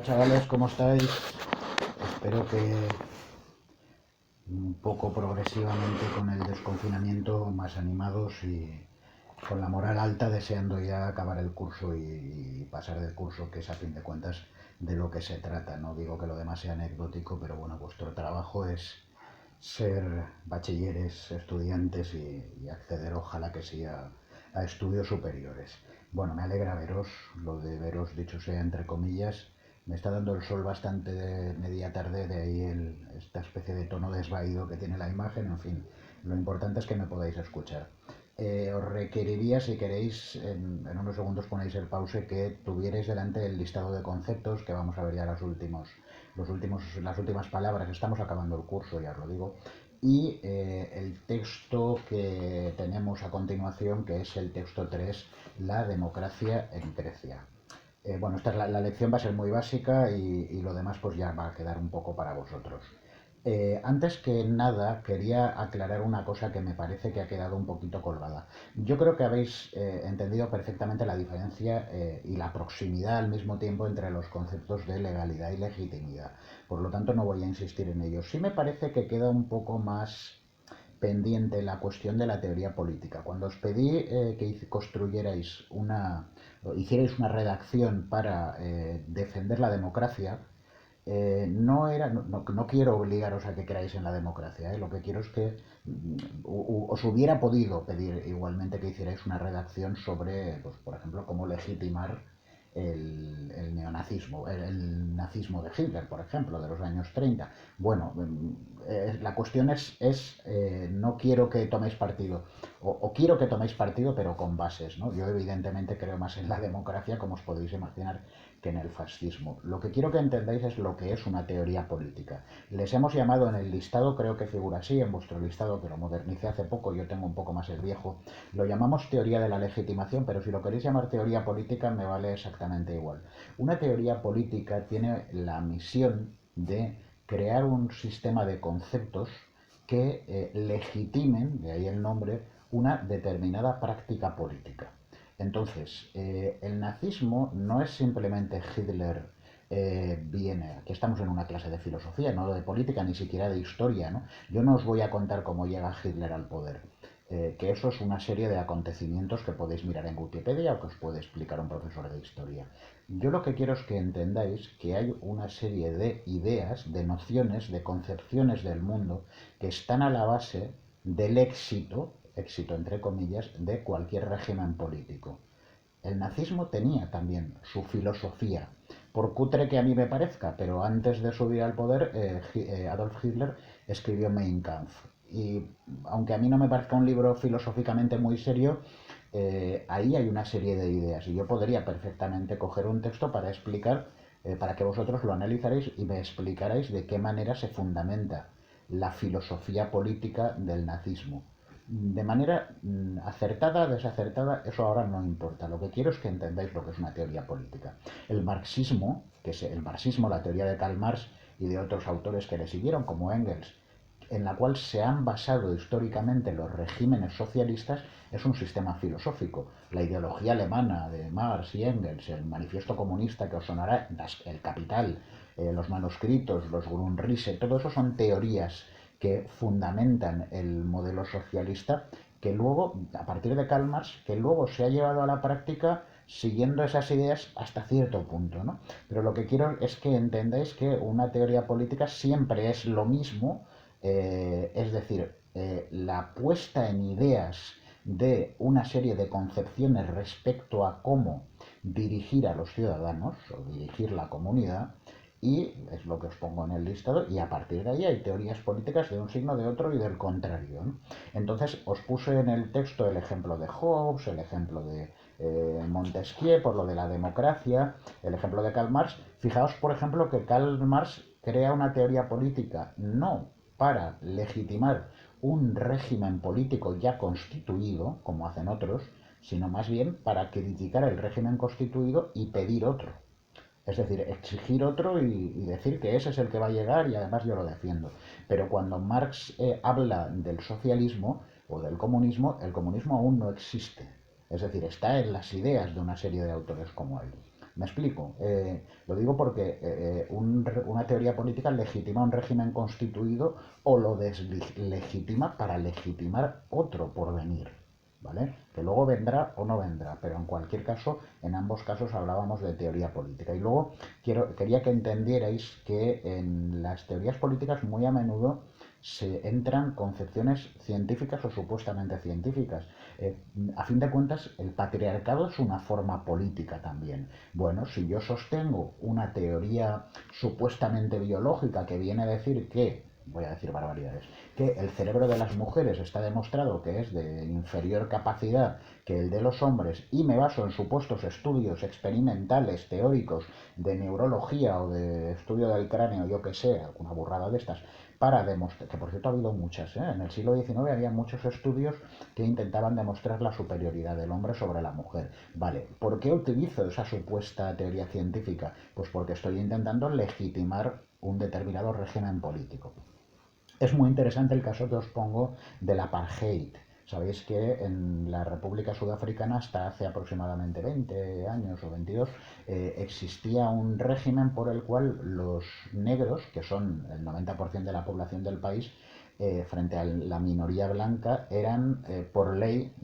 Hola chavales, ¿cómo estáis? Espero que un poco progresivamente con el desconfinamiento más animados y con la moral alta, deseando ya acabar el curso y pasar del curso, que es a fin de cuentas de lo que se trata. No digo que lo demás sea anecdótico, pero bueno, vuestro trabajo es ser bachilleres, estudiantes y acceder, ojalá que sí, a estudios superiores. Bueno, me alegra veros, lo de veros dicho sea entre comillas. Me está dando el sol bastante de media tarde, de ahí esta especie de tono desvaído que tiene la imagen. En fin, lo importante es que me podáis escuchar. Os requeriría, si queréis, en unos segundos ponéis el pause, que tuvierais delante el listado de conceptos, que vamos a ver ya las últimas palabras. Estamos acabando el curso, ya os lo digo. Y el texto que tenemos a continuación, que es el texto 3, la democracia en Grecia. Bueno, esta es la lección va a ser muy básica y lo demás pues ya va a quedar un poco para vosotros. Antes que nada, quería aclarar una cosa que me parece que ha quedado un poquito colgada. Yo creo que habéis entendido perfectamente la diferencia y la proximidad al mismo tiempo entre los conceptos de legalidad y legitimidad. Por lo tanto, no voy a insistir en ello. Sí me parece que queda un poco más pendiente la cuestión de la teoría política. Cuando os pedí que construyerais hicierais una redacción para defender la democracia, no quiero obligaros a que creáis en la democracia. Lo que quiero es que os hubiera podido pedir igualmente que hicierais una redacción sobre, pues, por ejemplo, cómo legitimar el neonazismo, el nazismo de Hitler, por ejemplo, de los años 30. Bueno, la cuestión no quiero que toméis partido, o quiero que toméis partido, pero con bases, ¿no? Yo evidentemente creo más en la democracia, como os podéis imaginar, que en el fascismo. Lo que quiero que entendáis es lo que es una teoría política. Les hemos llamado en el listado, creo que figura así, en vuestro listado, que lo modernicé hace poco, yo tengo un poco más el viejo, lo llamamos teoría de la legitimación, pero si lo queréis llamar teoría política me vale exactamente igual. Una teoría política tiene la misión de crear un sistema de conceptos que legitimen, de ahí el nombre, una determinada práctica política. Entonces, el nazismo no es simplemente Hitler viene, aquí estamos en una clase de filosofía, no de política, ni siquiera de historia, ¿no? Yo no os voy a contar cómo llega Hitler al poder, que eso es una serie de acontecimientos que podéis mirar en Wikipedia o que os puede explicar un profesor de historia. Yo lo que quiero es que entendáis que hay una serie de ideas, de nociones, de concepciones del mundo que están a la base del éxito entre comillas, de cualquier régimen político. El nazismo tenía también su filosofía, por cutre que a mí me parezca, pero antes de subir al poder, Adolf Hitler escribió Mein Kampf. Y aunque a mí no me parezca un libro filosóficamente muy serio, ahí hay una serie de ideas y yo podría perfectamente coger un texto para explicar, para que vosotros lo analizaréis y me explicarais de qué manera se fundamenta la filosofía política del nazismo. De manera acertada, desacertada, eso ahora no importa. Lo que quiero es que entendáis lo que es una teoría política. El marxismo, que es el marxismo, la teoría de Karl Marx y de otros autores que le siguieron, como Engels, en la cual se han basado históricamente los regímenes socialistas, es un sistema filosófico. La ideología alemana de Marx y Engels, el manifiesto comunista que os sonará, el Capital, los manuscritos, los Grundrisse, todo eso son teorías que fundamentan el modelo socialista, que luego, a partir de Karl Marx, que luego se ha llevado a la práctica siguiendo esas ideas hasta cierto punto, ¿no? Pero lo que quiero es que entendáis que una teoría política siempre es lo mismo, es decir, la puesta en ideas de una serie de concepciones respecto a cómo dirigir a los ciudadanos o dirigir la comunidad, y es lo que os pongo en el listado, y a partir de ahí hay teorías políticas de un signo, de otro y del contrario, ¿no? Entonces os puse en el texto el ejemplo de Hobbes, el ejemplo de Montesquieu por lo de la democracia, el ejemplo de Karl Marx. Fijaos, por ejemplo, que Karl Marx crea una teoría política no para legitimar un régimen político ya constituido, como hacen otros, sino más bien para criticar el régimen constituido y pedir otro. Es decir, exigir otro y decir que ese es el que va a llegar y además yo lo defiendo. Pero cuando Marx habla del socialismo o del comunismo, el comunismo aún no existe. Es decir, está en las ideas de una serie de autores como él. Me explico. Lo digo porque una teoría política legitima un régimen constituido o lo deslegitima para legitimar otro porvenir. ¿Vale? Que luego vendrá o no vendrá, pero en cualquier caso, en ambos casos hablábamos de teoría política. Y luego quería que entendierais que en las teorías políticas muy a menudo se entran concepciones científicas o supuestamente científicas. A fin de cuentas, el patriarcado es una forma política también. Bueno, si yo sostengo una teoría supuestamente biológica que viene a decir que, voy a decir barbaridades, que el cerebro de las mujeres está demostrado que es de inferior capacidad que el de los hombres y me baso en supuestos estudios experimentales, teóricos, de neurología o de estudio del cráneo, yo que sé, alguna burrada de estas, para demostrar, que por cierto ha habido muchas, en el siglo XIX había muchos estudios que intentaban demostrar la superioridad del hombre sobre la mujer. Vale, ¿por qué utilizo esa supuesta teoría científica? Pues porque estoy intentando legitimar un determinado régimen político. Es muy interesante el caso que os pongo del apartheid. Sabéis que en la República Sudafricana hasta hace aproximadamente 20 años o 22 existía un régimen por el cual los negros, que son el 90% de la población del país, frente a la minoría blanca, eran por ley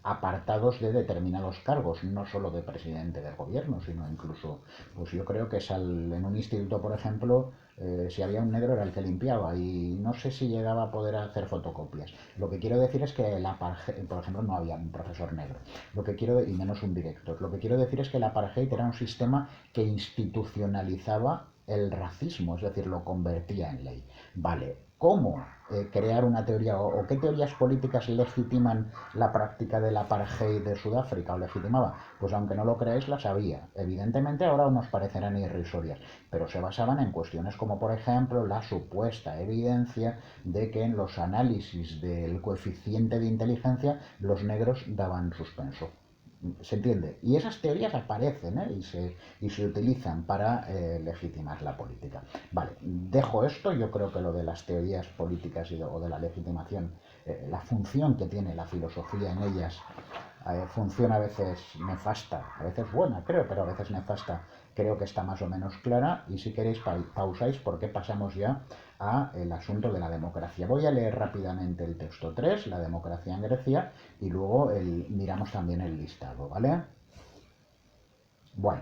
apartados de determinados cargos, no solo de presidente del gobierno, sino incluso, pues yo creo que en un instituto, por ejemplo, si había un negro era el que limpiaba y no sé si llegaba a poder hacer fotocopias. Lo que quiero decir es que por ejemplo, no había un profesor negro, y menos un director. Lo que quiero decir es que el apartheid era un sistema que institucionalizaba el racismo, es decir, lo convertía en ley. Vale, ¿cómo crear una teoría o qué teorías políticas legitiman la práctica del apartheid de Sudáfrica o legitimaba? Pues aunque no lo creáis, las había. Evidentemente ahora nos parecerán irrisorias, pero se basaban en cuestiones como por ejemplo la supuesta evidencia de que en los análisis del coeficiente de inteligencia los negros daban suspenso. ¿Se entiende? Y esas teorías aparecen, y se utilizan para legitimar la política. Vale, dejo esto. Yo creo que lo de las teorías políticas o de la legitimación, la función que tiene la filosofía en ellas, funciona a veces nefasta, a veces buena, creo, pero a veces nefasta, creo que está más o menos clara. Y si queréis pausáis porque pasamos ya al asunto de la democracia. Voy a leer rápidamente el texto 3, la democracia en Grecia, y luego miramos también el listado, ¿vale? Bueno,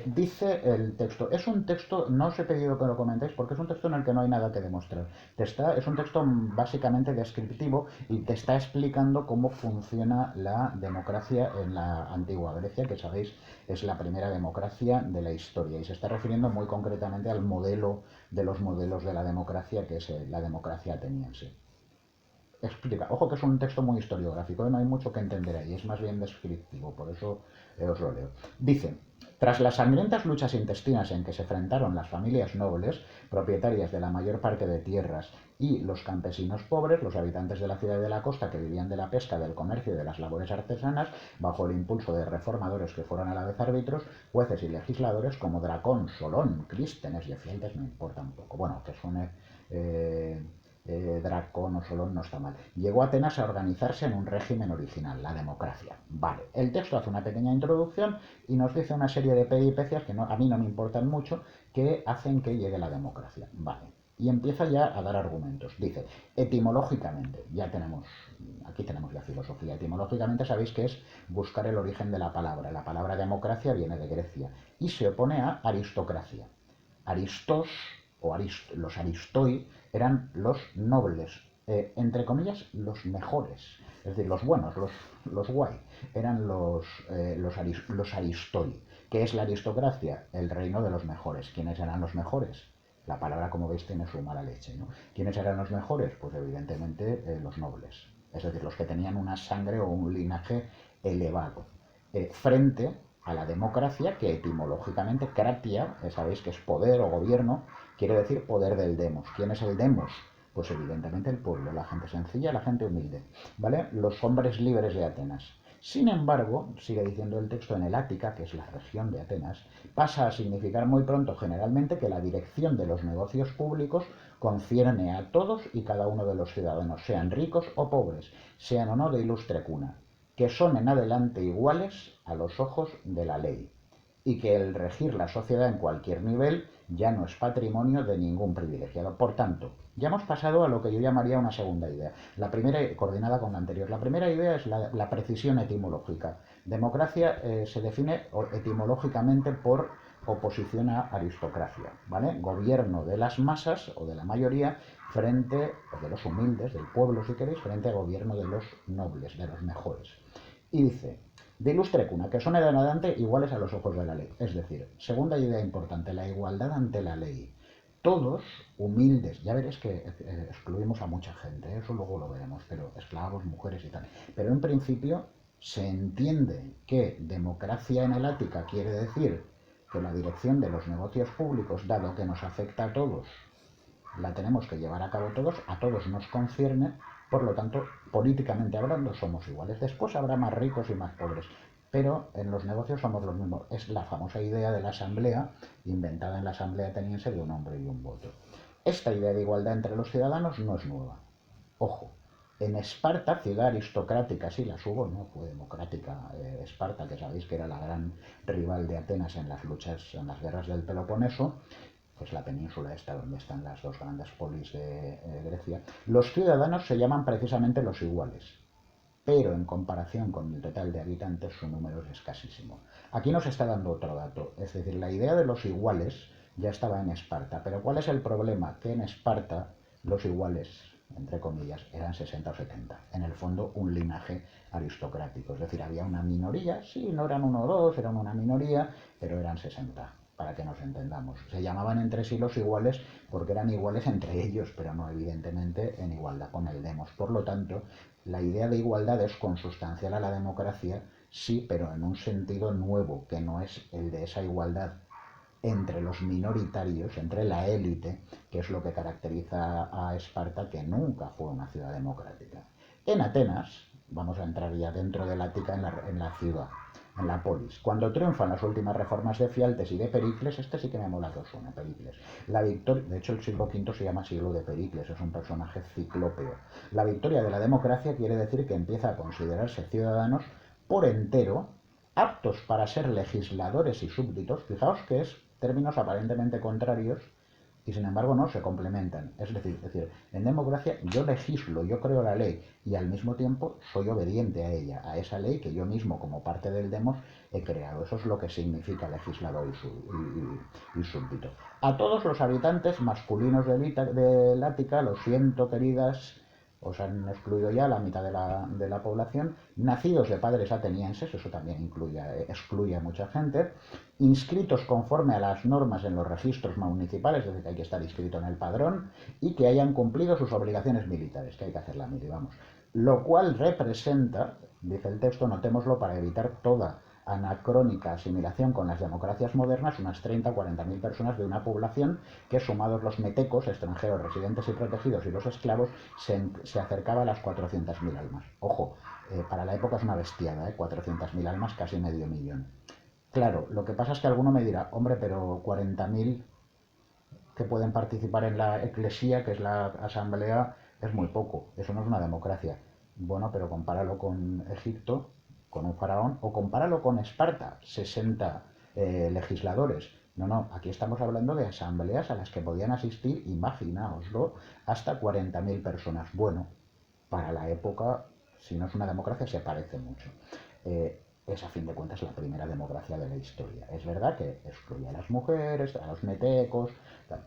dice el texto, es un texto, no os he pedido que lo comentéis porque es un texto en el que no hay nada que demostrar. Es un texto básicamente descriptivo y te está explicando cómo funciona la democracia en la antigua Grecia, que sabéis es la primera democracia de la historia, y se está refiriendo muy concretamente al modelo de los modelos de la democracia, que es la democracia ateniense. Explica, ojo que es un texto muy historiográfico, no hay mucho que entender ahí, es más bien descriptivo, por eso os lo leo. Dice, tras las sangrientas luchas intestinas en que se enfrentaron las familias nobles, propietarias de la mayor parte de tierras, y los campesinos pobres, los habitantes de la ciudad y de la costa que vivían de la pesca, del comercio y de las labores artesanas, bajo el impulso de reformadores que fueron a la vez árbitros, jueces y legisladores como Dracón, Solón, Clístenes y Efialtes, me importa un poco, bueno, que suene... Dracón o Solón no está mal. Llegó a Atenas a organizarse en un régimen original, la democracia. Vale, el texto hace una pequeña introducción y nos dice una serie de peripecias que a mí no me importan mucho, que hacen que llegue la democracia. Vale, y empieza ya a dar argumentos. Dice, etimológicamente, aquí tenemos la filosofía. Etimológicamente sabéis que es buscar el origen de la palabra. La palabra democracia viene de Grecia y se opone a aristocracia. Aristos los aristoi eran los nobles, entre comillas, los mejores, es decir, los buenos, los guay, eran los aristoi. ¿Qué es la aristocracia? El reino de los mejores. ¿Quiénes eran los mejores? La palabra, como veis, tiene su mala leche, ¿no? ¿Quiénes eran los mejores? Pues evidentemente los nobles, es decir, los que tenían una sangre o un linaje elevado, frente a la democracia, que etimológicamente kratia, sabéis que es poder o gobierno, quiere decir poder del demos. ¿Quién es el demos? Pues evidentemente el pueblo, la gente sencilla, la gente humilde, ¿vale? Los hombres libres de Atenas. Sin embargo, sigue diciendo el texto, en el Ática, que es la región de Atenas, pasa a significar muy pronto generalmente que la dirección de los negocios públicos concierne a todos y cada uno de los ciudadanos, sean ricos o pobres, sean o no de ilustre cuna, que son en adelante iguales a los ojos de la ley. y que el regir la sociedad en cualquier nivel ya no es patrimonio de ningún privilegiado. Por tanto, ya hemos pasado a lo que yo llamaría una segunda idea, la primera coordinada con la anterior. La primera idea es la precisión etimológica. Democracia se define etimológicamente por oposición a aristocracia, ¿vale? Gobierno de las masas o de la mayoría frente, o de los humildes, del pueblo si queréis, frente a gobierno de los nobles, de los mejores. Y dice, de ilustre cuna, que son en adelante iguales a los ojos de la ley. Es decir, segunda idea importante, la igualdad ante la ley. Todos humildes, ya veréis que excluimos a mucha gente, eso luego lo veremos, pero esclavos, mujeres y tal. Pero en principio se entiende que democracia en el Ática quiere decir que la dirección de los negocios públicos, dado que nos afecta a todos, la tenemos que llevar a cabo todos, a todos nos concierne, por lo tanto, políticamente hablando, somos iguales. Después habrá más ricos y más pobres, pero en los negocios somos los mismos. Es la famosa idea de la asamblea, inventada en la asamblea ateniense, de un hombre y un voto. Esta idea de igualdad entre los ciudadanos no es nueva. Ojo, en Esparta, ciudad aristocrática, sí las hubo, no fue democrática. Esparta, que sabéis que era la gran rival de Atenas en las luchas, en las guerras del Peloponeso, pues la península esta donde están las dos grandes polis de Grecia, los ciudadanos se llaman precisamente los iguales, pero en comparación con el total de habitantes su número es escasísimo. Aquí nos está dando otro dato, es decir, la idea de los iguales ya estaba en Esparta, pero ¿cuál es el problema? Que en Esparta los iguales, entre comillas, eran 60 o 70, en el fondo un linaje aristocrático, es decir, había una minoría, sí, no eran uno o dos, eran una minoría, pero eran 60, para que nos entendamos. Se llamaban entre sí los iguales porque eran iguales entre ellos, pero no evidentemente en igualdad con el demos. Por lo tanto, la idea de igualdad es consustancial a la democracia, sí, pero en un sentido nuevo, que no es el de esa igualdad entre los minoritarios, entre la élite, que es lo que caracteriza a Esparta, que nunca fue una ciudad democrática. En Atenas, vamos a entrar ya dentro del Ática en la ciudad, en la polis. Cuando triunfan las últimas reformas de Fialtes y de Pericles, este sí que me mola que os suena, Pericles. La victoria, de hecho el siglo V se llama siglo de Pericles, es un personaje ciclópeo. La victoria de la democracia quiere decir que empieza a considerarse ciudadanos por entero, aptos para ser legisladores y súbditos. Fijaos que es términos aparentemente contrarios y sin embargo no se complementan. Es decir, en democracia yo legislo, yo creo la ley y al mismo tiempo soy obediente a ella, a esa ley que yo mismo como parte del demos he creado. Eso es lo que significa legislador y súbdito. A todos los habitantes masculinos del Ática, lo siento queridas, os han excluido ya la mitad de la población, nacidos de padres atenienses, eso también excluye a mucha gente, inscritos conforme a las normas en los registros municipales, es decir, que hay que estar inscrito en el padrón, y que hayan cumplido sus obligaciones militares, que hay que hacer la mili, vamos. Lo cual representa, dice el texto, notémoslo para evitar toda anacrónica asimilación con las democracias modernas, unas 30 o 40 mil personas de una población que, sumados los metecos, extranjeros, residentes y protegidos, y los esclavos, se acercaba a las 400.000 almas. Ojo, para la época es una bestiada, 400.000 almas, casi medio millón. Claro, lo que pasa es que alguno me dirá, hombre, pero 40.000 que pueden participar en la eclesía, que es la asamblea, es muy poco. Eso no es una democracia. Bueno, pero compáralo con Egipto, con un faraón, o compáralo con Esparta, 60 legisladores. No, no, aquí estamos hablando de asambleas a las que podían asistir, imaginaoslo, hasta 40.000 personas. Bueno, para la época, si no es una democracia, se parece mucho. Es a fin de cuentas la primera democracia de la historia. Es verdad que excluye a las mujeres, a los metecos,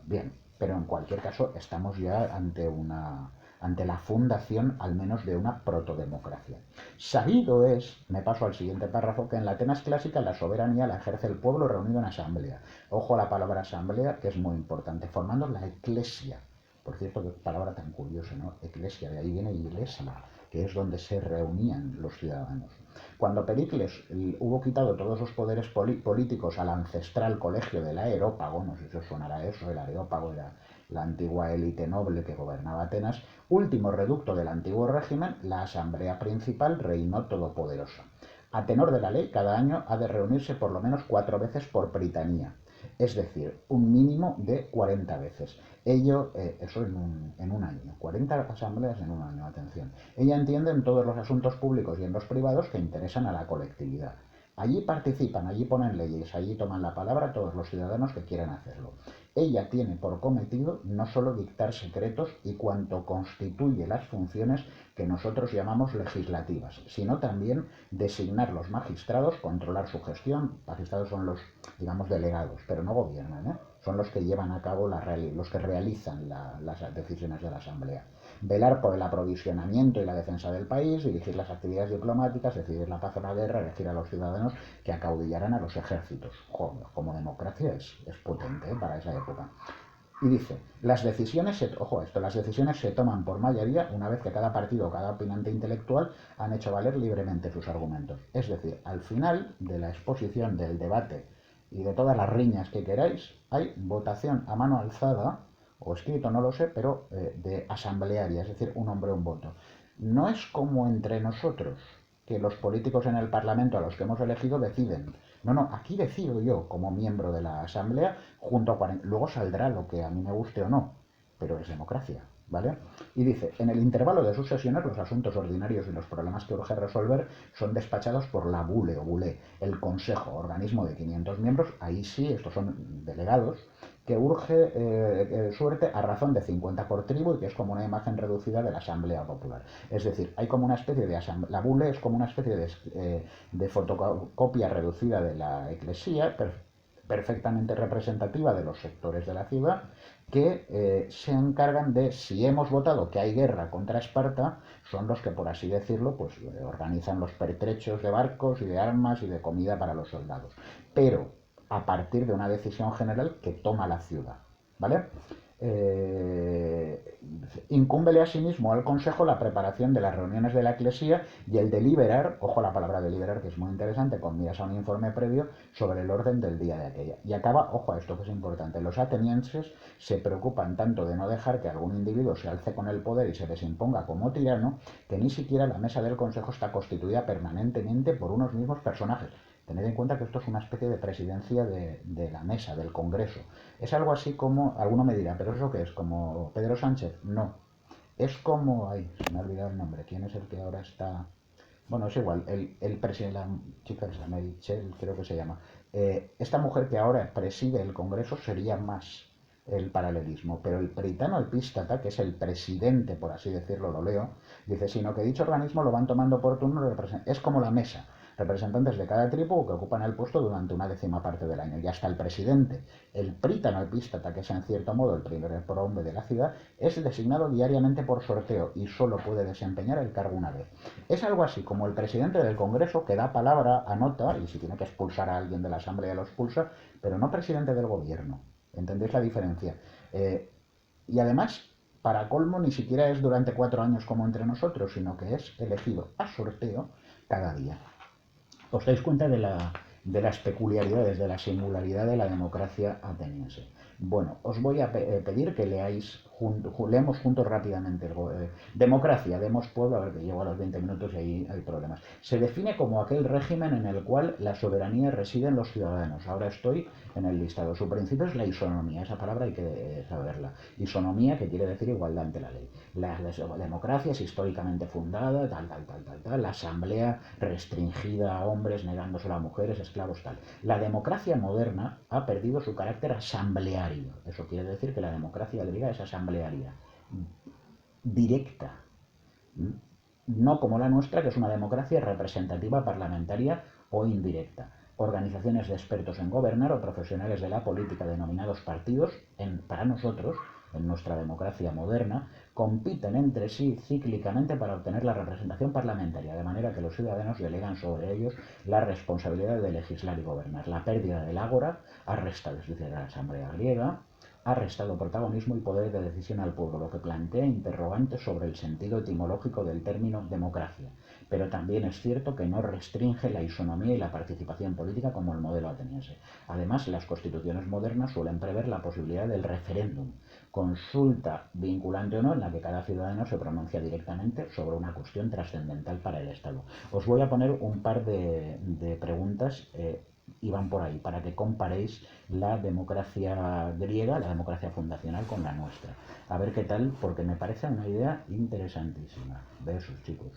bien, pero en cualquier caso estamos ya ante la fundación al menos de una protodemocracia. Sabido es, me paso al siguiente párrafo, que en la Atenas clásica la soberanía la ejerce el pueblo reunido en asamblea. Ojo a la palabra asamblea, que es muy importante, formando la eclesia. Por cierto, qué palabra tan curiosa, ¿no? Eclesia, de ahí viene iglesia, que es donde se reunían los ciudadanos. Cuando Pericles hubo quitado todos los poderes políticos al ancestral colegio del Areópago, no sé si os sonará eso, el Areópago era la antigua élite noble que gobernaba Atenas, último reducto del antiguo régimen, la asamblea principal reinó todopoderosa. A tenor de la ley, cada año ha de reunirse por lo menos 4 veces por pritanía, es decir, un mínimo de 40 veces. Eso en un año, 40 asambleas en un año, atención. Ella entiende en todos los asuntos públicos y en los privados que interesan a la colectividad. Allí participan, allí ponen leyes, allí toman la palabra todos los ciudadanos que quieran hacerlo. Ella tiene por cometido no solo dictar secretos y cuanto constituye las funciones que nosotros llamamos legislativas, sino también designar los magistrados, controlar su gestión. Magistrados son los, digamos, delegados, pero no gobiernan, ¿eh? Son los que llevan a cabo, los que realizan las decisiones de la Asamblea. Velar por el aprovisionamiento y la defensa del país, dirigir las actividades diplomáticas, decidir la paz o la guerra, elegir a los ciudadanos que acaudillarán a los ejércitos. Joder, como democracia es potente, ¿eh?, para esa época. Y dice, las decisiones se toman por mayoría una vez que cada partido o cada opinante intelectual han hecho valer libremente sus argumentos. Es decir, al final de la exposición, del debate y de todas las riñas que queráis, hay votación a mano alzada, o escrito, no lo sé, pero de asamblearia, es decir, un hombre, un voto. No es como entre nosotros, que los políticos en el Parlamento a los que hemos elegido deciden. No, no, aquí decido yo como miembro de la Asamblea junto a 40. Luego saldrá lo que a mí me guste o no, pero es democracia, ¿vale? Y dice, en el intervalo de sus sesiones los asuntos ordinarios y los problemas que urge resolver son despachados por la BULE o BULE, el Consejo, organismo de 500 miembros, ahí sí, estos son delegados, que urge suerte a razón de 50 por tribu y que es como una imagen reducida de la Asamblea Popular. Es decir, hay como una especie de la bule es como una especie de fotocopia reducida de la eclesía, perfectamente representativa de los sectores de la ciudad, que se encargan de, si hemos votado que hay guerra contra Esparta, son los que, por así decirlo, pues organizan los pertrechos de barcos y de armas y de comida para los soldados. Pero a partir de una decisión general que toma la ciudad, ¿vale? Incúmbele asimismo al Consejo la preparación de las reuniones de la Eclesía y el deliberar, ojo a la palabra deliberar que es muy interesante, con miras a un informe previo sobre el orden del día de aquella. Y acaba, ojo a esto que es importante, los atenienses se preocupan tanto de no dejar que algún individuo se alce con el poder y se les imponga como tirano, que ni siquiera la mesa del Consejo está constituida permanentemente por unos mismos personajes. Tened en cuenta que esto es una especie de presidencia de la mesa, del Congreso. Es algo así como, alguno me dirá, ¿pero eso qué es? ¿Como Pedro Sánchez? No. Es como, ay, se me ha olvidado el nombre, ¿quién es el que ahora está? Bueno, es igual, el presidente, la chica es la Meritxell, creo que se llama. Esta mujer que ahora preside el Congreso sería más el paralelismo, pero el Pritano Epístata, que es el presidente, por así decirlo, lo leo, dice, sino que dicho organismo lo van tomando por turno, es como la mesa, representantes de cada tribu que ocupan el puesto durante una décima parte del año. Y hasta el presidente, el Pritano Epístata, que es en cierto modo el primer prohombre de la ciudad, es designado diariamente por sorteo y solo puede desempeñar el cargo una vez. Es algo así como el presidente del Congreso que da palabra, anota, y si tiene que expulsar a alguien de la Asamblea lo expulsa, pero no presidente del gobierno. ¿Entendéis la diferencia? Y además, para colmo, ni siquiera es durante 4 años como entre nosotros, sino que es elegido a sorteo cada día. Os dais cuenta de las peculiaridades, de la singularidad de la democracia ateniense. Bueno, os voy a pedir que leemos juntos rápidamente. Democracia, demos pueblo, a ver que llego a los 20 minutos y ahí hay problemas. Se define como aquel régimen en el cual la soberanía reside en los ciudadanos. Ahora estoy en el listado. Su principio es la isonomía, esa palabra hay que saberla. Isonomía, que quiere decir igualdad ante la ley. La democracia es históricamente fundada, tal. La asamblea restringida a hombres, negándoselo a mujeres, esclavos, tal. La democracia moderna ha perdido su carácter asambleario. Eso quiere decir que la democracia griega es asamblearia, directa, no como la nuestra, que es una democracia representativa parlamentaria o indirecta. Organizaciones de expertos en gobernar o profesionales de la política denominados partidos, para nosotros, en nuestra democracia moderna, compiten entre sí cíclicamente para obtener la representación parlamentaria, de manera que los ciudadanos delegan sobre ellos la responsabilidad de legislar y gobernar. La pérdida del ágora ha restado, es decir, la Asamblea griega, ha restado protagonismo y poder de decisión al pueblo, lo que plantea interrogantes sobre el sentido etimológico del término democracia. Pero también es cierto que no restringe la isonomía y la participación política como el modelo ateniense. Además, las constituciones modernas suelen prever la posibilidad del referéndum, consulta vinculante o no, en la que cada ciudadano se pronuncia directamente sobre una cuestión trascendental para el Estado. Os voy a poner un par de preguntas y van por ahí, para que comparéis la democracia griega, la democracia fundacional, con la nuestra. A ver qué tal, porque me parece una idea interesantísima. Besos, chicos.